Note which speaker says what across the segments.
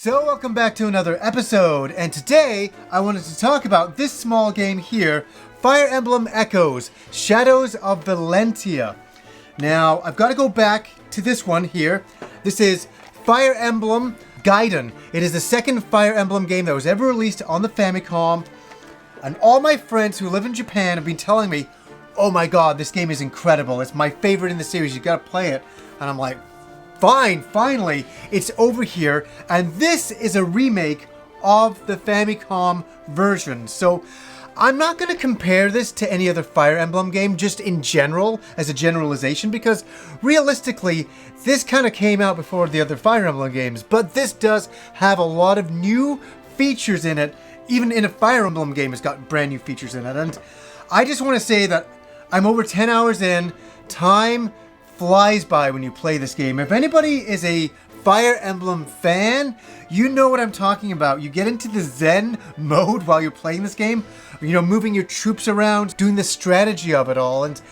Speaker 1: So welcome back to another episode, and today I wanted to talk about this small game here, Fire Emblem Echoes, Shadows of Valentia. Now, I've got to go back to this one here. This is Fire Emblem Gaiden. It is the second Fire Emblem game that was ever released on the Famicom, and all my friends who live in Japan have been telling me, oh my god, this game is incredible. It's my favorite in the series. You gotta play it. And I'm like, fine, finally, it's over here. And this is a remake of the Famicom version. So I'm not going to compare this to any other Fire Emblem game, just in general, as a generalization, because realistically, this kind of came out before the other Fire Emblem games. But this does have a lot of new features in it. Even in a Fire Emblem game, it's got brand new features in it. And I just want to say that I'm over 10 hours in. Time flies by when you play this game. If anybody is a Fire Emblem fan, you know what I'm talking about. You get into the Zen mode while you're playing this game, you know, moving your troops around, doing the strategy of it all, and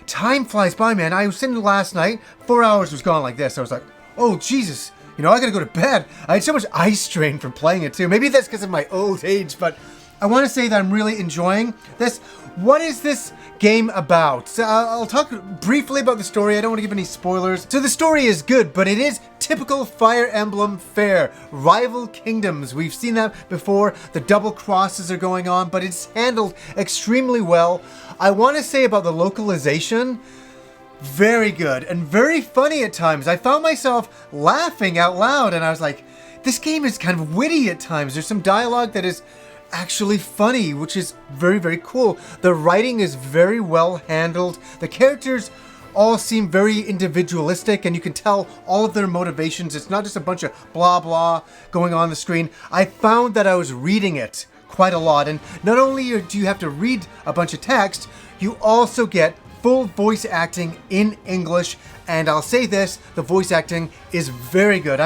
Speaker 1: time flies by, man. I was sitting last night, 4 hours was gone like this. I was like, oh Jesus, you know, I gotta go to bed. I had so much eye strain from playing it too. Maybe that's because of my old age, but I want to say that I'm really enjoying this. What is this game about? So I'll talk briefly about the story. I don't want to give any spoilers. So the story is good, but it is typical Fire Emblem fare. Rival kingdoms. We've seen that before. The double crosses are going on, but it's handled extremely well. I want to say about the localization, very good and very funny at times. I found myself laughing out loud, and I was like, this game is kind of witty at times. There's some dialogue that is actually funny, which is very, very cool. The writing is very well handled. The characters all seem very individualistic, and you can tell all of their motivations. It's not just a bunch of blah blah going on the screen. I found that I was reading it quite a lot, and not only do you have to read a bunch of text, you also get full voice acting in English, and I'll say this, the voice acting is very good.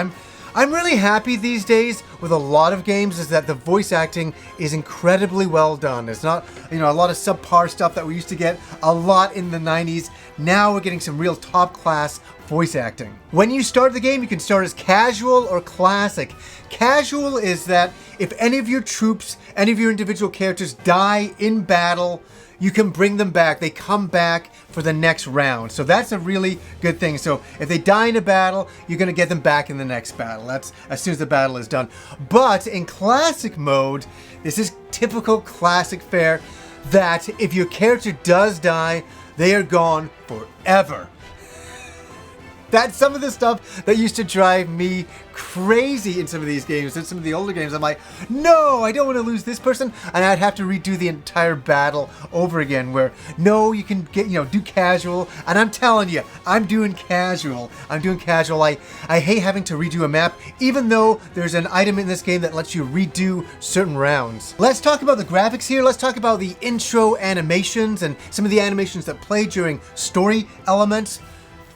Speaker 1: I'm really happy these days with a lot of games is that the voice acting is incredibly well done. It's not, you know, a lot of subpar stuff that we used to get a lot in the 90s. Now we're getting some real top class voice acting. When you start the game, you can start as casual or classic. Casual is that if any of your troops, any of your individual characters die in battle, you can bring them back. They come back for the next round. So that's a really good thing. So if they die in a battle, you're going to get them back in the next battle. That's as soon as the battle is done. But in classic mode, this is typical classic fare that if your character does die, they are gone forever. That's some of the stuff that used to drive me crazy in some of these games. In some of the older games, I'm like, no, I don't want to lose this person. And I'd have to redo the entire battle over again where, no, you can get, you know, do casual. And I'm telling you, I'm doing casual. I hate having to redo a map, even though there's an item in this game that lets you redo certain rounds. Let's talk about the graphics here. Let's talk about the intro animations and some of the animations that play during story elements.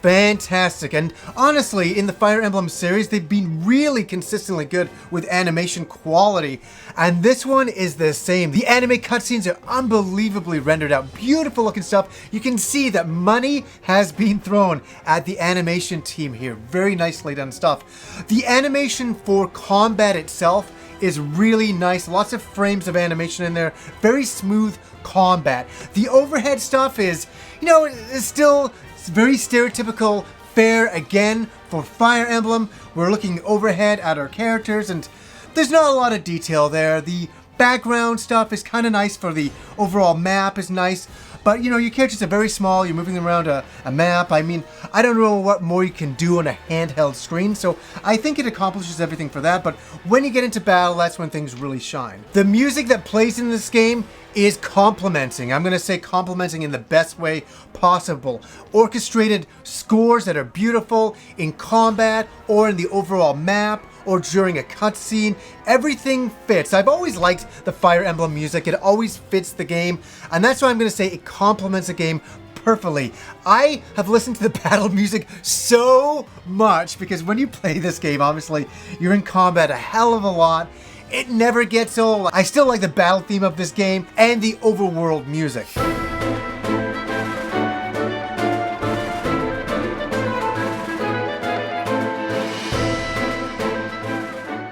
Speaker 1: Fantastic. And honestly, in the Fire Emblem series, they've been really consistently good with animation quality. And this one is the same. The anime cutscenes are unbelievably rendered out. Beautiful looking stuff. You can see that money has been thrown at the animation team here. Very nicely done stuff. The animation for combat itself is really nice. Lots of frames of animation in there. Very smooth combat. The overhead stuff is, you know, is still very stereotypical fare again for Fire Emblem. We're looking overhead at our characters and there's not a lot of detail there. The background stuff is kind of nice for the overall map is nice, but you know, your characters are very small. You're moving them around a map. I mean, I don't know what more you can do on a handheld screen, so I think it accomplishes everything for that, but when you get into battle, that's when things really shine. The music that plays in this game is complimenting. I'm going to say complimenting in the best way possible. Orchestrated scores that are beautiful in combat or in the overall map or during a cutscene. Everything fits. I've always liked the Fire Emblem music. It always fits the game, and that's why I'm going to say it complements the game perfectly. I have listened to the battle music so much because when you play this game, obviously, you're in combat a hell of a lot. It never gets old. I still like the battle theme of this game and the overworld music.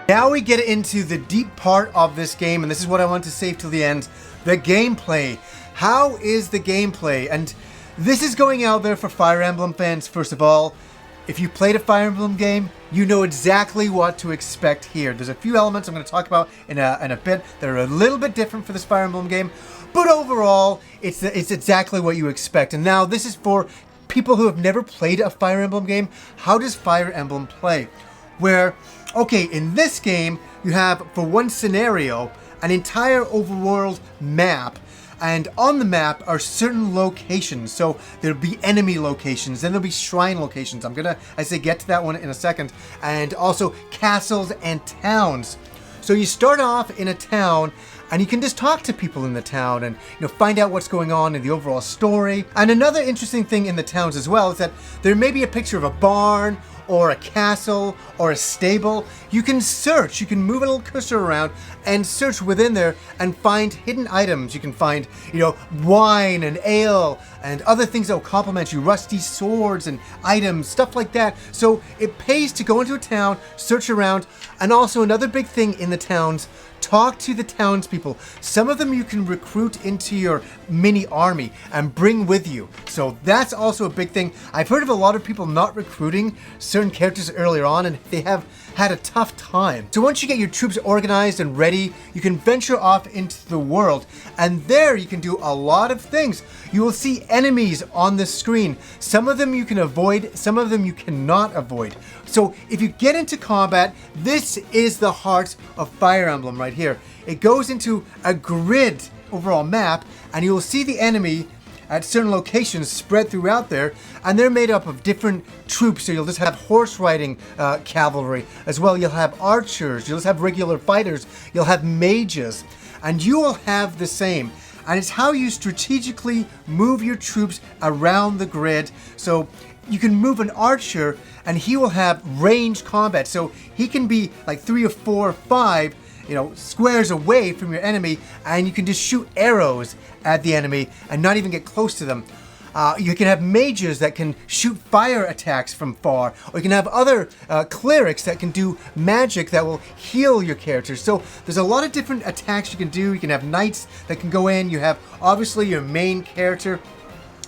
Speaker 1: Now we get into the deep part of this game, and this is what I want to save till the end, the gameplay. How is the gameplay? And this is going out there for Fire Emblem fans, first of all. If you played a Fire Emblem game, you know exactly what to expect here. There's a few elements I'm going to talk about in a bit that are a little bit different for this Fire Emblem game, but overall, it's exactly what you expect. And now this is for people who have never played a Fire Emblem game. How does Fire Emblem play? Where, okay, in this game, you have, for one scenario, an entire overworld map. And on the map are certain locations. So there'll be enemy locations, then there'll be shrine locations. I'm gonna, get to that one in a second. And also castles and towns. So you start off in a town, and you can just talk to people in the town and find out what's going on in the overall story. And another interesting thing in the towns as well is that there may be a picture of a barn or a castle or a stable. You can search, you can move a little cursor around and search within there and find hidden items. You can find, wine and ale and other things that will complement you, rusty swords and items, stuff like that. So it pays to go into a town, search around, and also another big thing in the towns, talk to the townspeople. Some of them you can recruit into your mini army and bring with you. So that's also a big thing. I've heard of a lot of people not recruiting certain characters earlier on, and they have had a tough time. So once you get your troops organized and ready, you can venture off into the world, and there you can do a lot of things. You will see enemies on the screen. Some of them you can avoid, some of them you cannot avoid. So if you get into combat, this is the heart of Fire Emblem right here. It goes into a grid overall map, and you will see the enemy at certain locations spread throughout there, and they're made up of different troops. So you'll just have horse riding cavalry as well. You'll have archers, you'll just have regular fighters, you'll have mages, and you will have the same. And it's how you strategically move your troops around the grid. So you can move an archer and he will have ranged combat. So he can be like 3 or 4 or 5 squares away from your enemy, and you can just shoot arrows at the enemy and not even get close to them. You can have mages that can shoot fire attacks from far, or you can have other clerics that can do magic that will heal your characters. So there's a lot of different attacks you can do. You can have knights that can go in. You have obviously your main character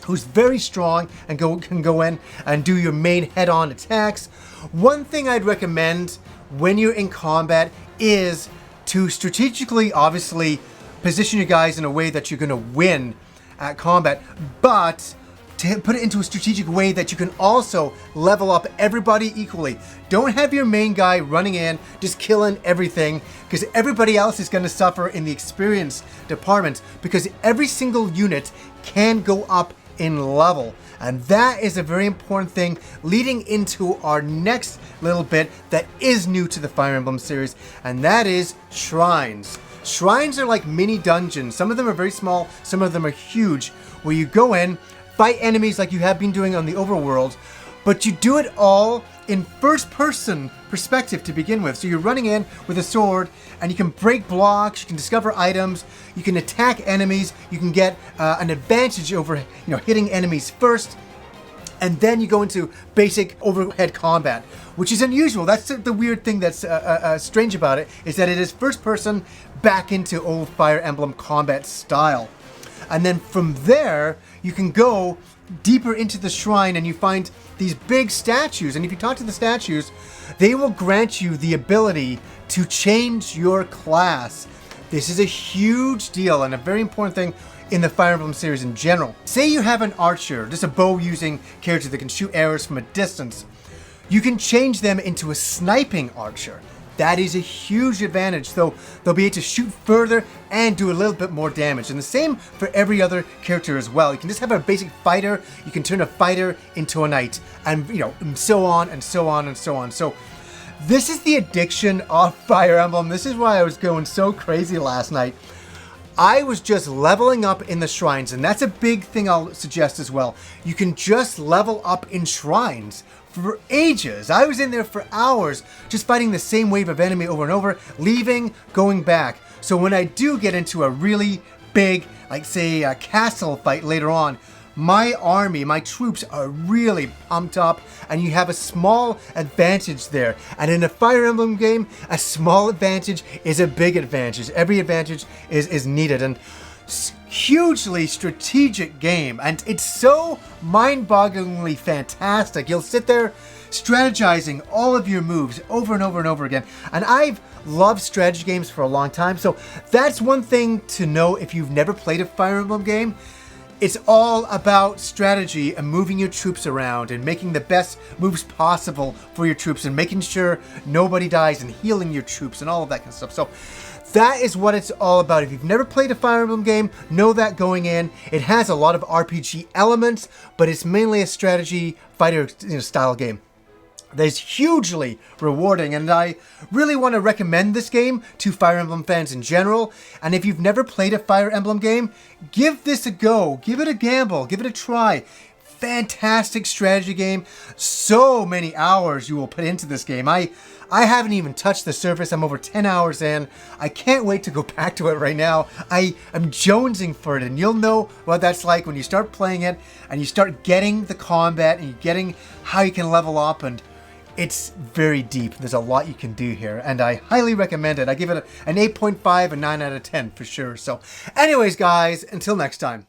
Speaker 1: who's very strong and can go in and do your main head-on attacks. One thing I'd recommend when you're in combat is to strategically, obviously, position your guys in a way that you're going to win at combat, but to put it into a strategic way that you can also level up everybody equally. Don't have your main guy running in, just killing everything, because everybody else is going to suffer in the experience department, because every single unit can go up in level. And that is a very important thing leading into our next little bit that is new to the Fire Emblem series, and that is shrines. Shrines are like mini dungeons. Some of them are very small, some of them are huge, where you go in, fight enemies like you have been doing on the overworld, but you do it all in first-person perspective to begin with. So you're running in with a sword, and you can break blocks, you can discover items, you can attack enemies, you can get an advantage over hitting enemies first, and then you go into basic overhead combat, which is unusual. That's the weird thing that's strange about it, is that it is first-person back into old Fire Emblem combat style. And then from there, you can go deeper into the shrine and you find these big statues. And if you talk to the statues, they will grant you the ability to change your class. This is a huge deal and a very important thing in the Fire Emblem series in general. Say you have an archer, just a bow-using character that can shoot arrows from a distance. You can change them into a sniping archer. That is a huge advantage, so they'll be able to shoot further and do a little bit more damage. And the same for every other character as well. You can just have a basic fighter, you can turn a fighter into a knight, and and so on and so on and so on. So this is the addiction of Fire Emblem. This is why I was going so crazy last night. I was just leveling up in the shrines, and that's a big thing I'll suggest as well. You can just level up in shrines for ages. I was in there for hours just fighting the same wave of enemy over and over, leaving, going back. So when I do get into a really big, like say a castle fight later on, my army, my troops are really pumped up, and you have a small advantage there. And in a Fire Emblem game, a small advantage is a big advantage. Every advantage is needed, and hugely strategic game, and it's so mind-bogglingly fantastic. You'll sit there strategizing all of your moves over and over and over again. And I've loved strategy games for a long time, so that's one thing to know if you've never played a Fire Emblem game. It's all about strategy and moving your troops around and making the best moves possible for your troops and making sure nobody dies and healing your troops and all of that kind of stuff. So that is what it's all about. If you've never played a Fire Emblem game, know that going in. It has a lot of RPG elements, but it's mainly a strategy fighter style game. That's hugely rewarding, and I really want to recommend this game to Fire Emblem fans in general. And if you've never played a Fire Emblem game, give this a go. Give it a gamble. Give it a try. Fantastic strategy game. So many hours you will put into this game. I haven't even touched the surface. I'm over 10 hours in. I can't wait to go back to it right now. I am jonesing for it, and you'll know what that's like when you start playing it and you start getting the combat and you're getting how you can level up, and it's very deep. There's a lot you can do here, and I highly recommend it. I give it an 8.5, a 9 out of 10 for sure. So anyways, guys, until next time.